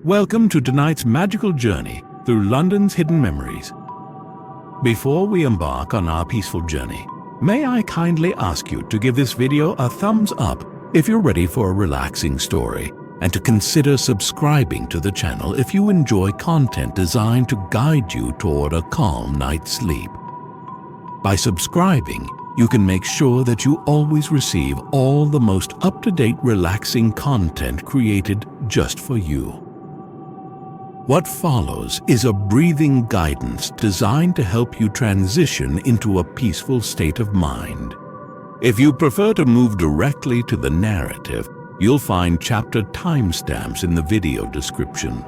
Welcome to tonight's magical journey through London's hidden memories. Before we embark on our peaceful journey, may I kindly ask you to give this video a thumbs up if you're ready for a relaxing story, and to consider subscribing to the channel if you enjoy content designed to guide you toward a calm night's sleep. By subscribing, you can make sure that you always receive all the most up-to-date relaxing content created just for you. What follows is a breathing guidance designed to help you transition into a peaceful state of mind. If you prefer to move directly to the narrative, you'll find chapter timestamps in the video description.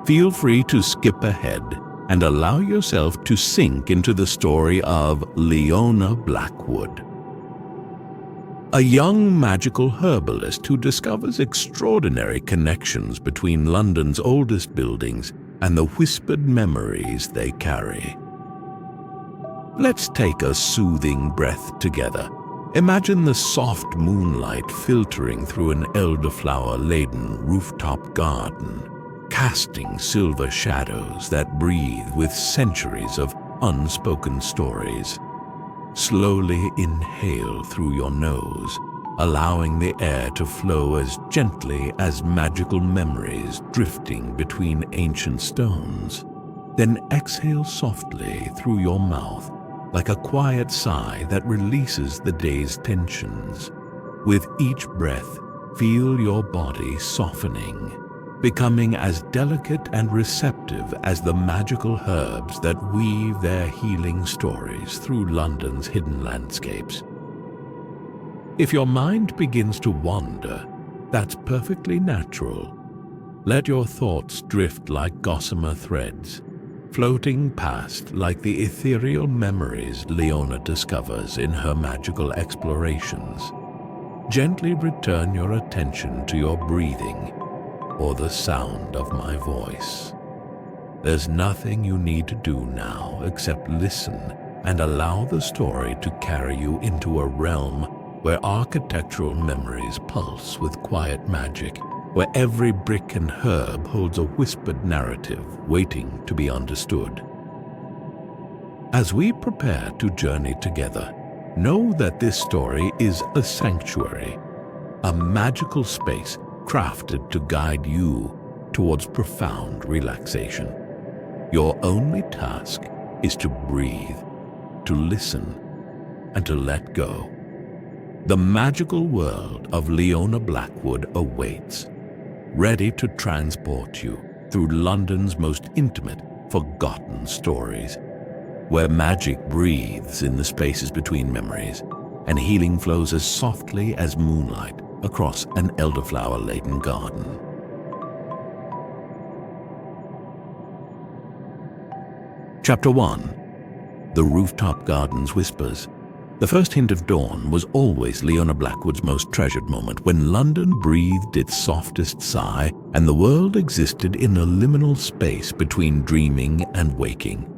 Feel free to skip ahead and allow yourself to sink into the story of Leonah Blackwood, a young magical herbalist who discovers extraordinary connections between London's oldest buildings and the whispered memories they carry. Let's take a soothing breath together. Imagine the soft moonlight filtering through an elderflower-laden rooftop garden, casting silver shadows that breathe with centuries of unspoken stories. Slowly inhale through your nose, allowing the air to flow as gently as magical memories drifting between ancient stones. Then exhale softly through your mouth, like a quiet sigh that releases the day's tensions. With each breath, feel your body softening, becoming as delicate and receptive as the magical herbs that weave their healing stories through London's hidden landscapes. If your mind begins to wander, that's perfectly natural. Let your thoughts drift like gossamer threads, floating past like the ethereal memories Leonah discovers in her magical explorations. Gently return your attention to your breathing or the sound of my voice. There's nothing you need to do now except listen and allow the story to carry you into a realm where architectural memories pulse with quiet magic, where every brick and herb holds a whispered narrative waiting to be understood. As we prepare to journey together, know that this story is a sanctuary, a magical space crafted to guide you towards profound relaxation. Your only task is to breathe, to listen, and to let go. The magical world of Leonah Blackwood awaits, ready to transport you through London's most intimate, forgotten stories, where magic breathes in the spaces between memories, and healing flows as softly as moonlight across an elderflower-laden garden. Chapter 1. The Rooftop Garden's Whispers. The first hint of dawn was always Leonah Blackwood's most treasured moment, when London breathed its softest sigh and the world existed in a liminal space between dreaming and waking.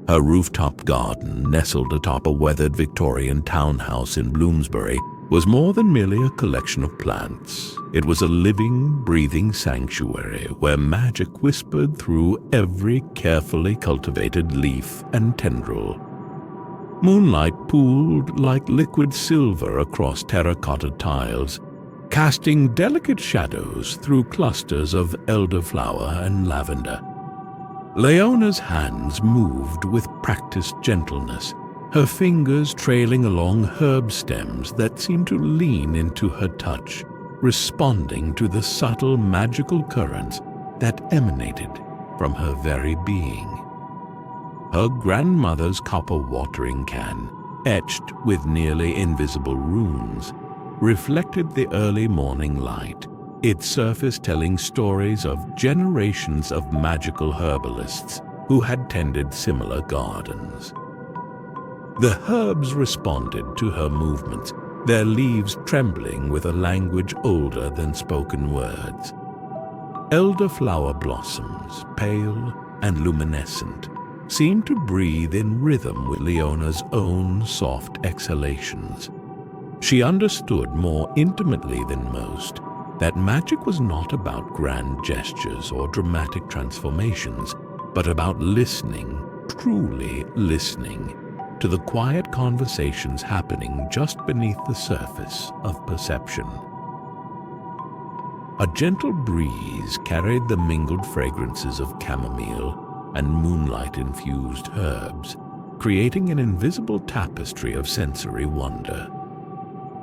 Her rooftop garden, nestled atop a weathered Victorian townhouse in Bloomsbury, was more than merely a collection of plants. It was a living, breathing sanctuary where magic whispered through every carefully cultivated leaf and tendril. Moonlight pooled like liquid silver across terracotta tiles, casting delicate shadows through clusters of elderflower and lavender. Leonah's hands moved with practiced gentleness, her fingers trailing along herb stems that seemed to lean into her touch, responding to the subtle magical currents that emanated from her very being. Her grandmother's copper watering can, etched with nearly invisible runes, reflected the early morning light, its surface telling stories of generations of magical herbalists who had tended similar gardens. The herbs responded to her movements, their leaves trembling with a language older than spoken words. Elderflower blossoms, pale and luminescent, seemed to breathe in rhythm with Leonah's own soft exhalations. She understood more intimately than most that magic was not about grand gestures or dramatic transformations, but about listening, truly listening, to the quiet conversations happening just beneath the surface of perception. A gentle breeze carried the mingled fragrances of chamomile and moonlight-infused herbs, creating an invisible tapestry of sensory wonder.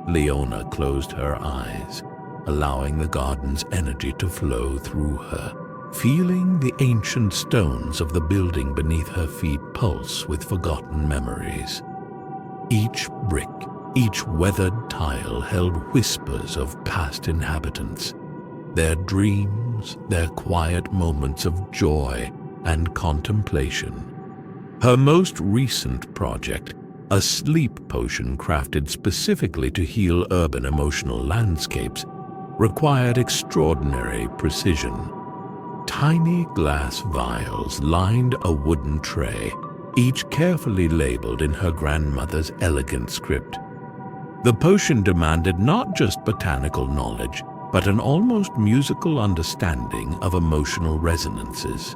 Leonah closed her eyes, allowing the garden's energy to flow through her, feeling the ancient stones of the building beneath her feet pulse with forgotten memories. Each brick, each weathered tile held whispers of past inhabitants, their dreams, their quiet moments of joy and contemplation. Her most recent project, a sleep potion crafted specifically to heal urban emotional landscapes, required extraordinary precision. Tiny glass vials lined a wooden tray, each carefully labeled in her grandmother's elegant script. The potion demanded not just botanical knowledge, but an almost musical understanding of emotional resonances.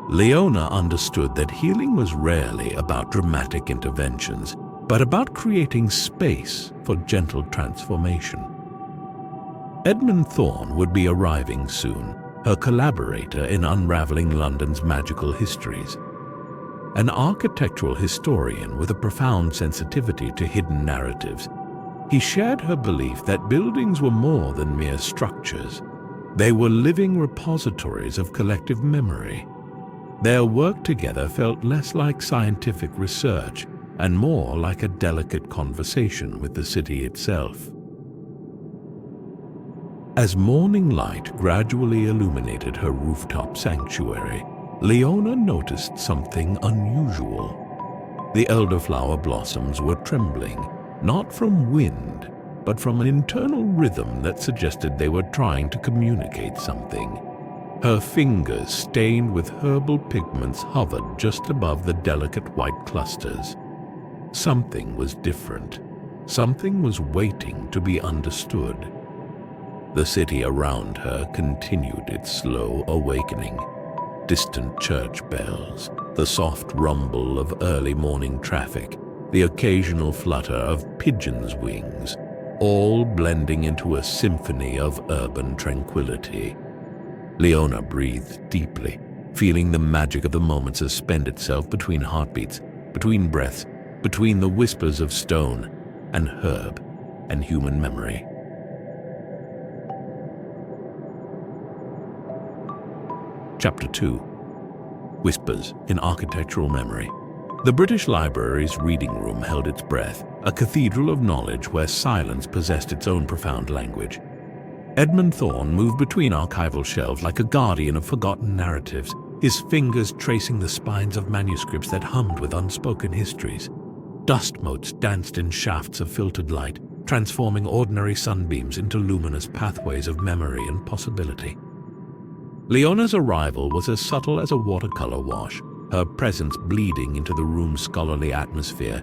Leonah understood that healing was rarely about dramatic interventions, but about creating space for gentle transformation. Edmund Thorne would be arriving soon, her collaborator in unraveling London's magical histories. An architectural historian with a profound sensitivity to hidden narratives, he shared her belief that buildings were more than mere structures. They were living repositories of collective memory. Their work together felt less like scientific research and more like a delicate conversation with the city itself. As morning light gradually illuminated her rooftop sanctuary, Leonah noticed something unusual. The elderflower blossoms were trembling, not from wind, but from an internal rhythm that suggested they were trying to communicate something. Her fingers, stained with herbal pigments, hovered just above the delicate white clusters. Something was different. Something was waiting to be understood. The city around her continued its slow awakening. Distant church bells, the soft rumble of early morning traffic, the occasional flutter of pigeons' wings, all blending into a symphony of urban tranquility. Leonah breathed deeply, feeling the magic of the moment suspend itself between heartbeats, between breaths, between the whispers of stone and herb and human memory. Chapter 2. Whispers in Architectural Memory. The British Library's reading room held its breath, a cathedral of knowledge where silence possessed its own profound language. Edmund Thorne moved between archival shelves like a guardian of forgotten narratives, his fingers tracing the spines of manuscripts that hummed with unspoken histories. Dust motes danced in shafts of filtered light, transforming ordinary sunbeams into luminous pathways of memory and possibility. Leonah's arrival was as subtle as a watercolor wash, her presence bleeding into the room's scholarly atmosphere.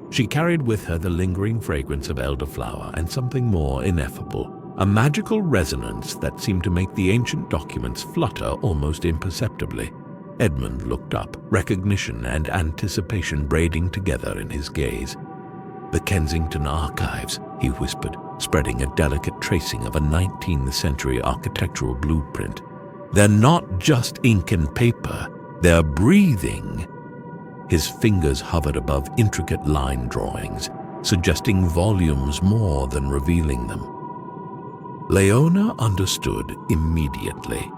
She carried with her the lingering fragrance of elderflower and something more ineffable, a magical resonance that seemed to make the ancient documents flutter almost imperceptibly. Edmund looked up, recognition and anticipation braiding together in his gaze. "The Kensington Archives," he whispered, spreading a delicate tracing of a 19th century architectural blueprint. "They're not just ink and paper, they're breathing." His fingers hovered above intricate line drawings, suggesting volumes more than revealing them. Leonah understood immediately.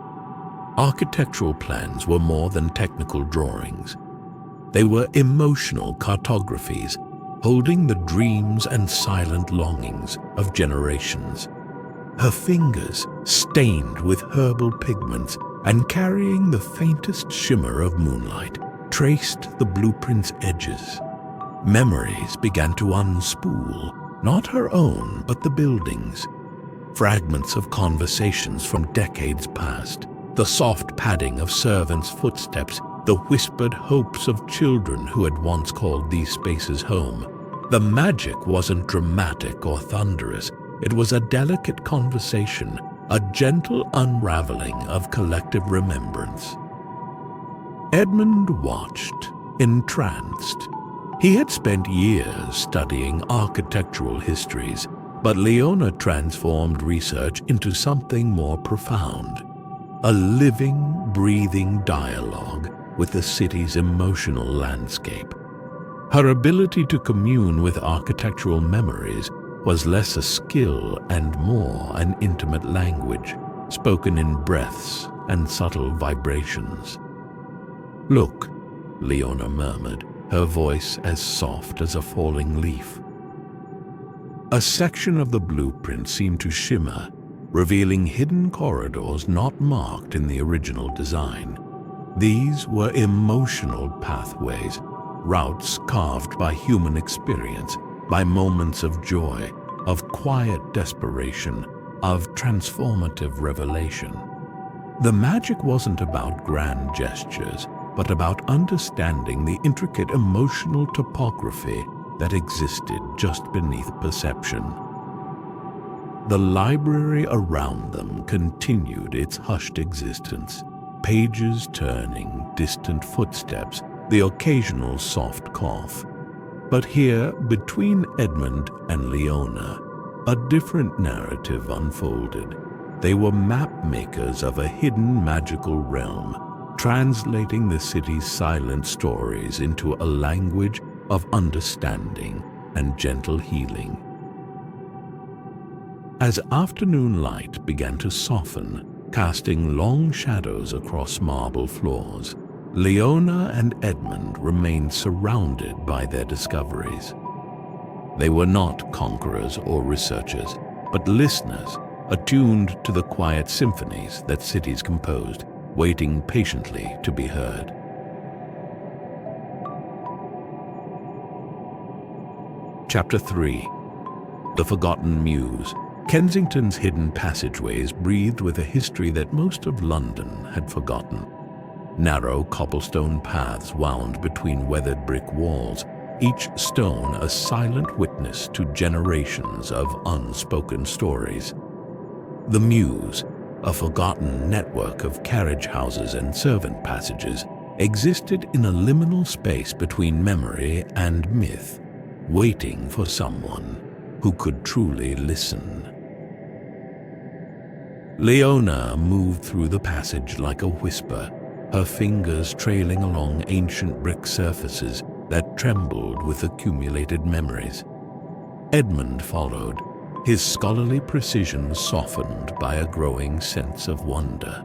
Architectural plans were more than technical drawings. They were emotional cartographies, holding the dreams and silent longings of generations. Her fingers, stained with herbal pigments and carrying the faintest shimmer of moonlight, traced the blueprint's edges. Memories began to unspool, not her own, but the building's. Fragments of conversations from decades past, the soft padding of servants' footsteps, the whispered hopes of children who had once called these spaces home. The magic wasn't dramatic or thunderous. It was a delicate conversation, a gentle unraveling of collective remembrance. Edmund watched, entranced. He had spent years studying architectural histories, but Leonah transformed research into something more profound. A living, breathing dialogue with the city's emotional landscape. Her ability to commune with architectural memories was less a skill and more an intimate language, spoken in breaths and subtle vibrations. "Look," Leonah murmured, her voice as soft as a falling leaf. A section of the blueprint seemed to shimmer, revealing hidden corridors not marked in the original design. These were emotional pathways, routes carved by human experience, by moments of joy, of quiet desperation, of transformative revelation. The magic wasn't about grand gestures, but about understanding the intricate emotional topography that existed just beneath perception. The library around them continued its hushed existence, pages turning, distant footsteps, the occasional soft cough. But here, between Edmund and Leonah, a different narrative unfolded. They were map makers of a hidden magical realm, translating the city's silent stories into a language of understanding and gentle healing. As afternoon light began to soften, casting long shadows across marble floors, Leonah and Edmund remained surrounded by their discoveries. They were not conquerors or researchers, but listeners, attuned to the quiet symphonies that cities composed, waiting patiently to be heard. Chapter 3. The Forgotten Mews. Kensington's hidden passageways breathed with a history that most of London had forgotten. Narrow cobblestone paths wound between weathered brick walls, each stone a silent witness to generations of unspoken stories. The Mews, a forgotten network of carriage houses and servant passages, existed in a liminal space between memory and myth, waiting for someone who could truly listen. Leonah moved through the passage like a whisper, her fingers trailing along ancient brick surfaces that trembled with accumulated memories. Edmund followed, his scholarly precision softened by a growing sense of wonder.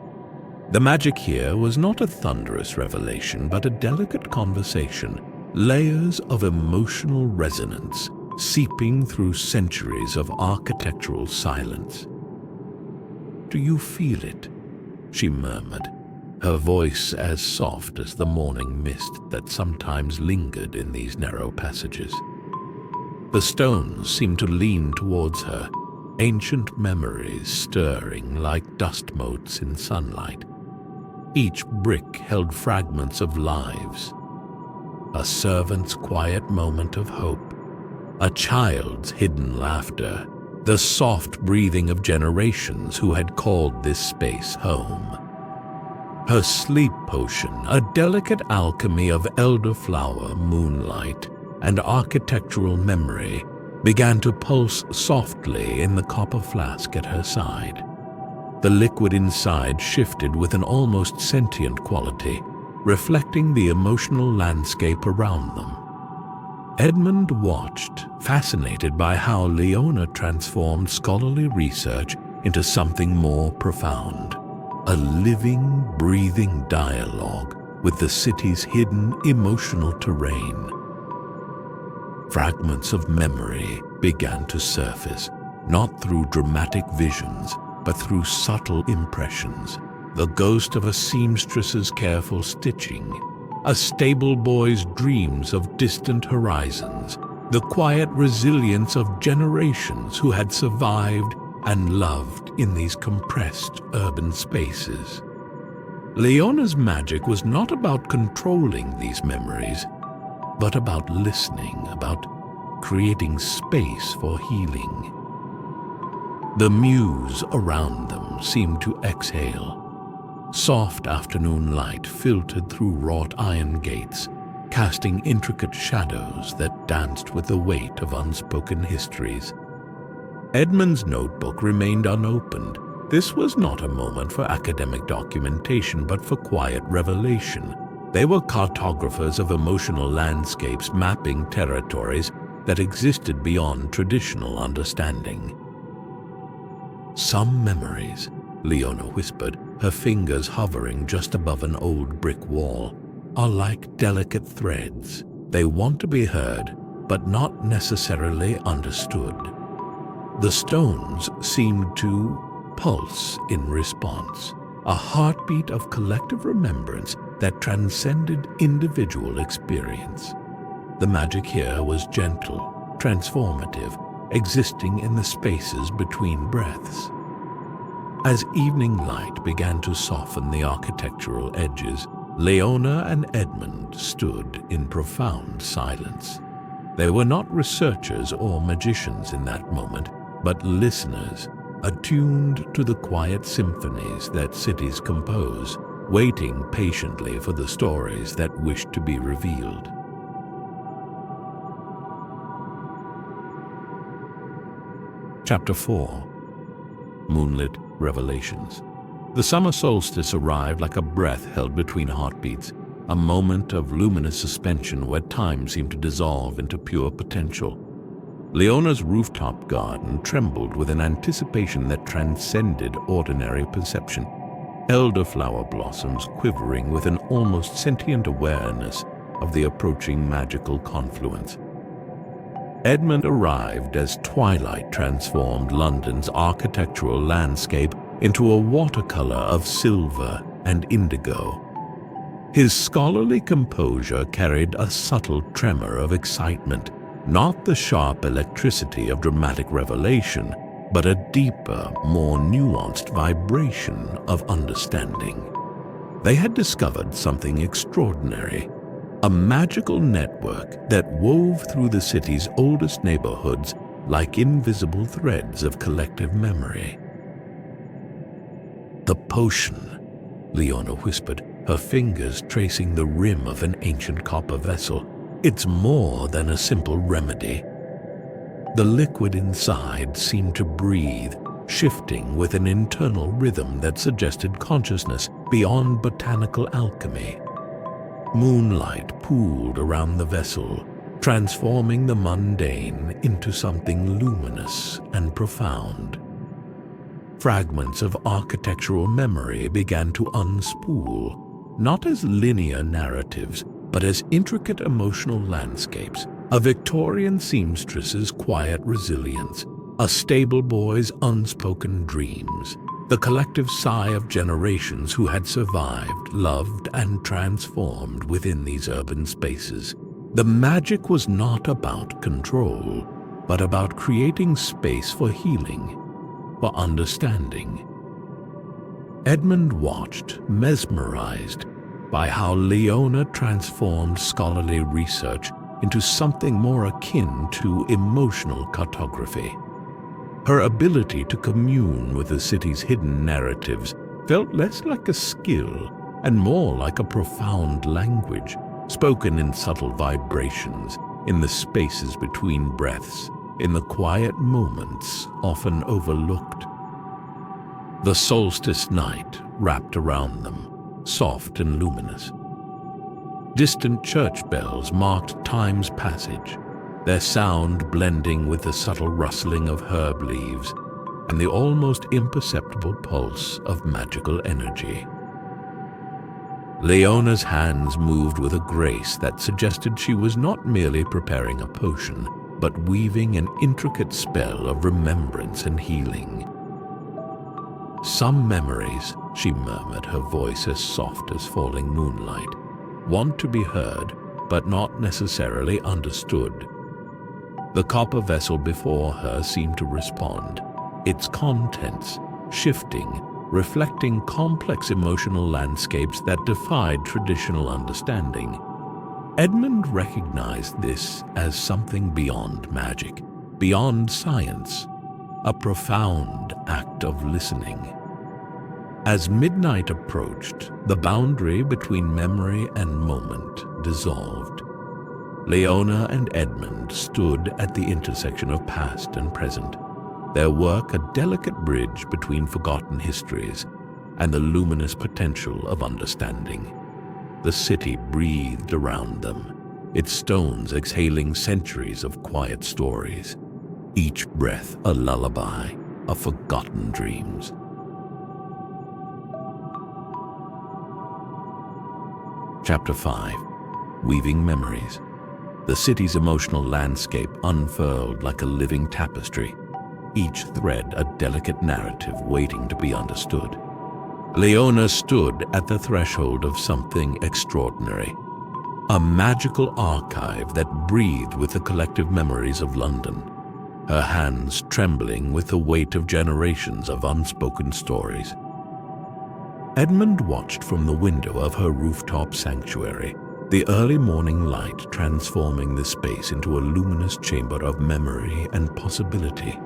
The magic here was not a thunderous revelation, but a delicate conversation, layers of emotional resonance seeping through centuries of architectural silence. "Do you feel it?" she murmured, her voice as soft as the morning mist that sometimes lingered in these narrow passages. The stones seemed to lean towards her, ancient memories stirring like dust motes in sunlight. Each brick held fragments of lives. A servant's quiet moment of hope, a child's hidden laughter, the soft breathing of generations who had called this space home. Her sleep potion, a delicate alchemy of elderflower, moonlight, and architectural memory, began to pulse softly in the copper flask at her side. The liquid inside shifted with an almost sentient quality, reflecting the emotional landscape around them. Edmund watched, fascinated by how Leonah transformed scholarly research into something more profound, a living, breathing dialogue with the city's hidden emotional terrain. Fragments of memory began to surface, not through dramatic visions, but through subtle impressions. The ghost of a seamstress's careful stitching, a stable boy's dreams of distant horizons, the quiet resilience of generations who had survived and loved in these compressed urban spaces. Leonah's magic was not about controlling these memories, but about listening, about creating space for healing. The Mews around them seemed to exhale. Soft afternoon light filtered through wrought iron gates, casting intricate shadows that danced with the weight of unspoken histories. Edmund's notebook remained unopened. This was not a moment for academic documentation, but for quiet revelation. They were cartographers of emotional landscapes, mapping territories that existed beyond traditional understanding. "Some memories," Leonah whispered, her fingers hovering just above an old brick wall, "are like delicate threads. They want to be heard, but not necessarily understood." The stones seemed to pulse in response, a heartbeat of collective remembrance that transcended individual experience. The magic here was gentle, transformative, existing in the spaces between breaths. As evening light began to soften the architectural edges, Leonah and Edmund stood in profound silence. They were not researchers or magicians in that moment, but listeners, attuned to the quiet symphonies that cities compose, waiting patiently for the stories that wish to be revealed. Chapter 4. Moonlit Revelations. The summer solstice arrived like a breath held between heartbeats, a moment of luminous suspension where time seemed to dissolve into pure potential. Leonah's rooftop garden trembled with an anticipation that transcended ordinary perception, elderflower blossoms quivering with an almost sentient awareness of the approaching magical confluence. Edmund arrived as twilight transformed London's architectural landscape into a watercolor of silver and indigo. His scholarly composure carried a subtle tremor of excitement, not the sharp electricity of dramatic revelation, but a deeper, more nuanced vibration of understanding. They had discovered something extraordinary, a magical network that wove through the city's oldest neighborhoods like invisible threads of collective memory. "The potion," Leonah whispered, her fingers tracing the rim of an ancient copper vessel. "It's more than a simple remedy." The liquid inside seemed to breathe, shifting with an internal rhythm that suggested consciousness beyond botanical alchemy. Moonlight pooled around the vessel, transforming the mundane into something luminous and profound. Fragments of architectural memory began to unspool, not as linear narratives, but as intricate emotional landscapes, a Victorian seamstress's quiet resilience, a stable boy's unspoken dreams, the collective sigh of generations who had survived, loved, and transformed within these urban spaces. The magic was not about control, but about creating space for healing, for understanding. Edmund watched, mesmerized by how Leonah transformed scholarly research into something more akin to emotional cartography. Her ability to commune with the city's hidden narratives felt less like a skill and more like a profound language, spoken in subtle vibrations, in the spaces between breaths, in the quiet moments often overlooked. The solstice night wrapped around them, soft and luminous. Distant church bells marked time's passage, their sound blending with the subtle rustling of herb leaves and the almost imperceptible pulse of magical energy. Leonah's hands moved with a grace that suggested she was not merely preparing a potion, but weaving an intricate spell of remembrance and healing. "Some memories," she murmured, her voice as soft as falling moonlight, "want to be heard, but not necessarily understood." The copper vessel before her seemed to respond, its contents shifting, reflecting complex emotional landscapes that defied traditional understanding. Edmund recognized this as something beyond magic, beyond science. a profound act of listening. As midnight approached, the boundary between memory and moment dissolved. Leonah and Edmund stood at the intersection of past and present, their work a delicate bridge between forgotten histories and the luminous potential of understanding. The city breathed around them, its stones exhaling centuries of quiet stories, each breath a lullaby of forgotten dreams. Chapter 5. Weaving Memories. The city's emotional landscape unfurled like a living tapestry, each thread a delicate narrative waiting to be understood. Leonah stood at the threshold of something extraordinary, a magical archive that breathed with the collective memories of London, her hands trembling with the weight of generations of unspoken stories. Edmund watched from the window of her rooftop sanctuary, the early morning light transforming the space into a luminous chamber of memory and possibility.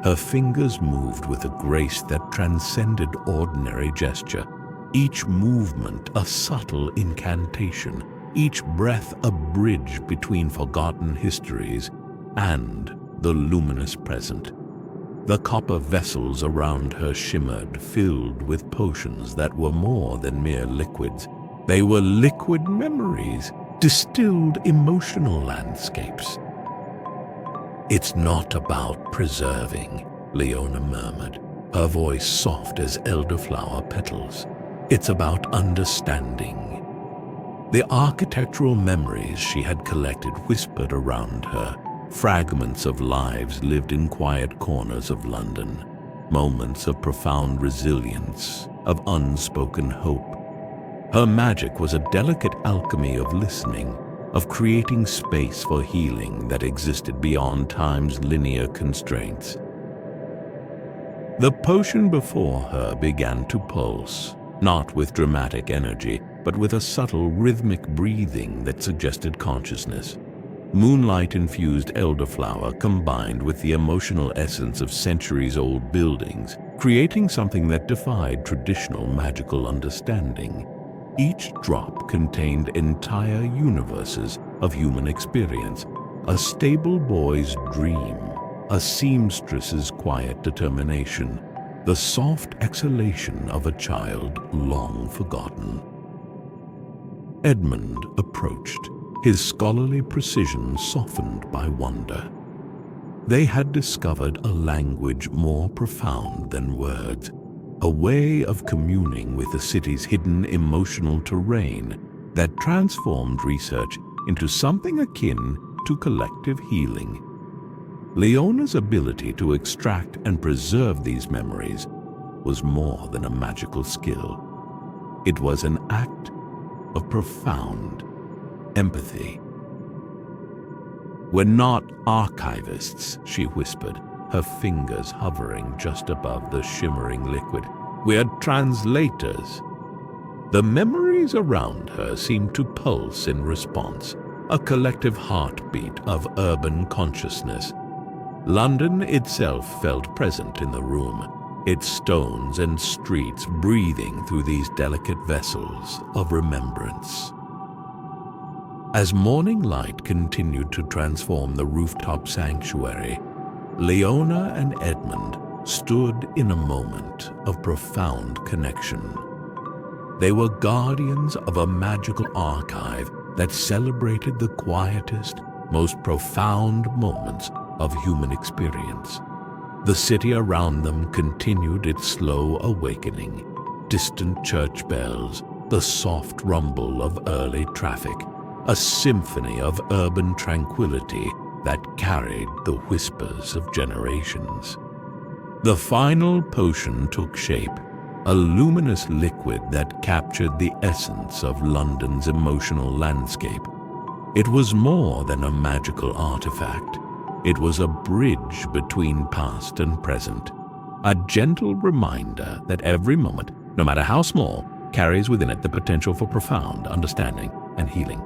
Her fingers moved with a grace that transcended ordinary gesture, each movement a subtle incantation, each breath a bridge between forgotten histories and the luminous present. The copper vessels around her shimmered, filled with potions that were more than mere liquids. They were liquid memories, distilled emotional landscapes. "It's not about preserving," Leonah murmured, her voice soft as elderflower petals. "It's about understanding." The architectural memories she had collected whispered around her, fragments of lives lived in quiet corners of London, moments of profound resilience, of unspoken hope. Her magic was a delicate alchemy of listening, of creating space for healing that existed beyond time's linear constraints. The potion before her began to pulse, not with dramatic energy, but with a subtle rhythmic breathing that suggested consciousness. Moonlight-infused elderflower combined with the emotional essence of centuries-old buildings, creating something that defied traditional magical understanding. Each drop contained entire universes of human experience, a stable boy's dream, a seamstress's quiet determination, the soft exhalation of a child long forgotten. Edmund approached, his scholarly precision softened by wonder. They had discovered a language more profound than words, a way of communing with the city's hidden emotional terrain that transformed research into something akin to collective healing. Leonah's ability to extract and preserve these memories was more than a magical skill. It was an act of profound empathy. "We're not archivists," she whispered, her fingers hovering just above the shimmering liquid. "We're translators." The memories around her seemed to pulse in response, a collective heartbeat of urban consciousness. London itself felt present in the room, its stones and streets breathing through these delicate vessels of remembrance. As morning light continued to transform the rooftop sanctuary, Leonah and Edmund stood in a moment of profound connection. They were guardians of a magical archive that celebrated the quietest, most profound moments of human experience. The city around them continued its slow awakening. Distant church bells, the soft rumble of early traffic, a symphony of urban tranquility that carried the whispers of generations. The final potion took shape, a luminous liquid that captured the essence of London's emotional landscape. It was more than a magical artifact. It was a bridge between past and present, a gentle reminder that every moment, no matter how small, carries within it the potential for profound understanding and healing.